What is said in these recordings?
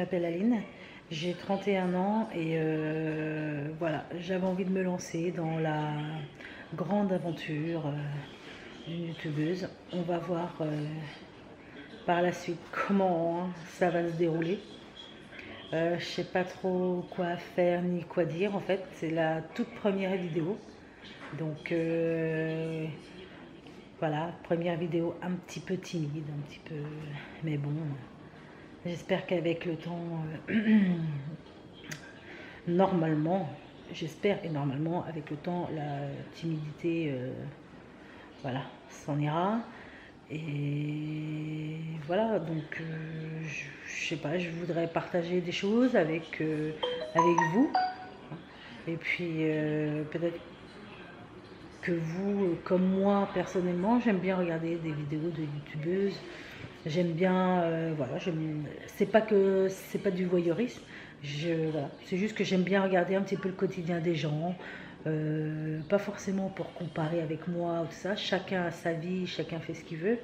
m'appelle Aline, j'ai 31 ans et voilà, j'avais envie de me lancer dans la grande aventure d'une youtubeuse. On va voir par la suite comment ça va se dérouler. Je sais pas trop quoi faire ni quoi dire en fait, c'est la toute première vidéo. Donc voilà, première vidéo un petit peu timide, un petit peu... Mais bon, j'espère qu'avec le temps, normalement, j'espère et normalement, avec le temps, la timidité, voilà, s'en ira. Et voilà, donc je sais pas, je voudrais partager des choses avec vous. Et puis peut-être que vous, comme moi personnellement, j'aime bien regarder des vidéos de youtubeuses. J'aime bien, voilà, c'est pas du voyeurisme. Voilà, c'est juste que j'aime bien regarder un petit peu le quotidien des gens. Pas forcément pour comparer avec moi ou tout ça. Chacun a sa vie, chacun fait ce qu'il veut.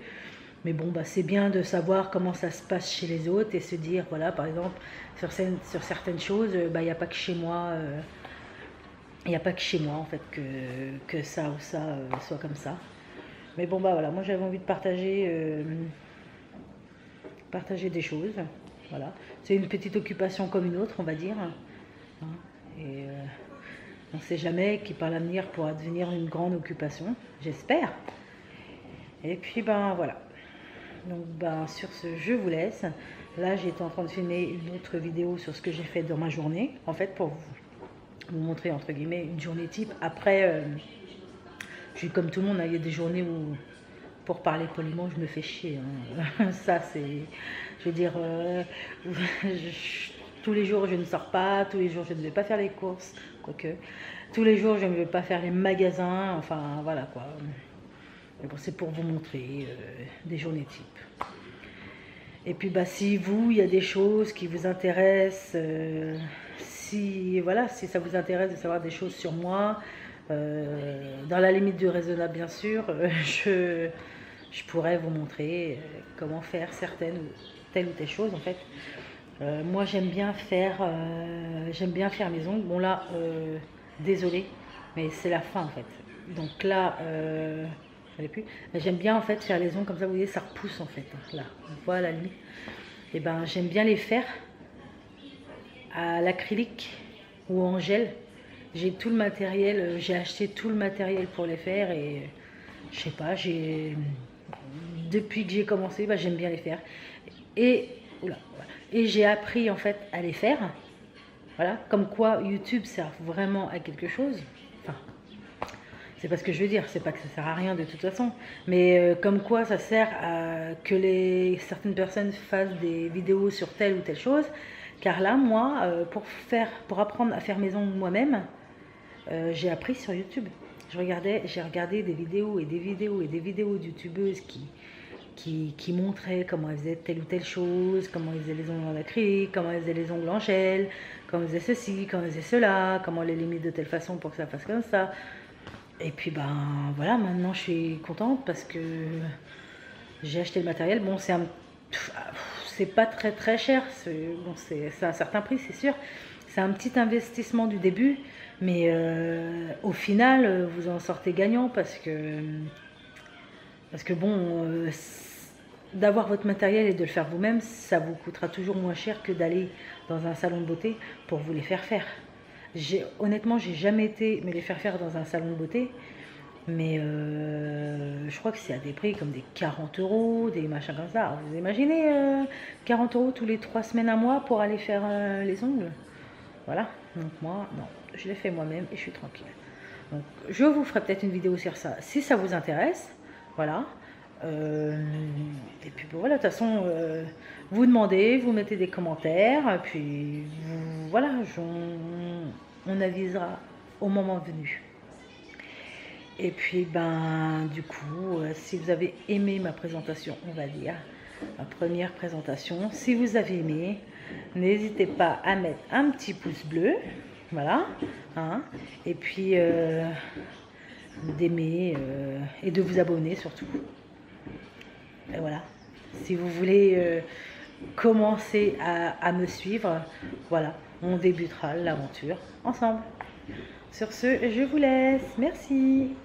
Mais bon, bah, c'est bien de savoir comment ça se passe chez les autres et se dire, voilà, par exemple, sur certaines choses, bah, il n'y a pas que chez moi. Il n'y a pas que chez moi en fait que ça ou ça soit comme ça. Mais bon bah voilà, moi j'avais envie de partager des choses. Voilà. C'est une petite occupation comme une autre, on va dire. Hein. Et on ne sait jamais qui par l'avenir pourra devenir une grande occupation, j'espère. Et puis ben voilà. Donc ben sur ce, je vous laisse. Là j'étais en train de filmer une autre vidéo sur ce que j'ai fait dans ma journée, en fait pour vous montrer entre guillemets une journée type. Après, je suis comme tout le monde, il y a des journées où, pour parler poliment, je me fais chier. Hein. Ça, c'est, je veux dire, tous les jours je ne sors pas, tous les jours je ne vais pas faire les courses, quoique, tous les jours je ne vais pas faire les magasins, enfin voilà quoi. Mais bon, c'est pour vous montrer des journées type. Et puis bah si vous, il y a des choses qui vous intéressent, si voilà, si ça vous intéresse de savoir des choses sur moi, dans la limite du raisonnable bien sûr, je pourrais vous montrer comment faire telle ou telle chose en fait. Moi j'aime bien faire mes ongles. Bon là, désolé, mais c'est la fin en fait. Donc là, plus. J'aime bien en fait faire les ongles comme ça, vous voyez, ça repousse en fait. Là, on voit la limite. Et ben j'aime bien les faire à l'acrylique ou en gel. J'ai tout le matériel, j'ai acheté tout le matériel pour les faire et je sais pas, depuis que j'ai commencé, bah, j'aime bien les faire. Et oula, voilà. Et j'ai appris en fait à les faire. Voilà, comme quoi YouTube sert vraiment à quelque chose. Enfin, c'est pas ce que je veux dire, c'est pas que ça sert à rien de toute façon, mais comme quoi ça sert à que certaines personnes fassent des vidéos sur telle ou telle chose. Car là, moi, pour apprendre à faire mes ongles moi-même, j'ai appris sur YouTube. J'ai regardé des vidéos et des vidéos et des vidéos de youtubeuses qui montraient comment elles faisaient telle ou telle chose, comment elles faisaient les ongles en acrylique, comment elles faisaient les ongles en gel, comment elles faisaient ceci, comment elles faisaient cela, comment les limite de telle façon pour que ça fasse comme ça. Et puis ben voilà, maintenant je suis contente parce que j'ai acheté le matériel. Bon, c'est pas très cher, c'est un certain prix, c'est sûr. C'est un petit investissement du début, mais au final, vous en sortez gagnant parce que bon, d'avoir votre matériel et de le faire vous-même, ça vous coûtera toujours moins cher que d'aller dans un salon de beauté pour vous les faire faire. Honnêtement, j'ai jamais été me les faire dans un salon de beauté, mais je crois que c'est à des prix comme des 40 €, des machins comme ça. Alors, vous imaginez 40 € tous les 3 semaines, un mois pour aller faire les ongles? Voilà, donc moi, non, je l'ai fait moi-même et je suis tranquille. Donc je vous ferai peut-être une vidéo sur ça, si ça vous intéresse, voilà. Et puis bon, voilà, de toute façon, vous demandez, vous mettez des commentaires, puis voilà, on avisera au moment venu. Et puis ben du coup, si vous avez aimé ma présentation, on va dire, ma première présentation, si vous avez aimé, n'hésitez pas à mettre un petit pouce bleu, voilà, hein, et puis d'aimer et de vous abonner surtout. Et voilà, si vous voulez commencer à me suivre, voilà, on débutera l'aventure ensemble. Sur ce, je vous laisse. Merci.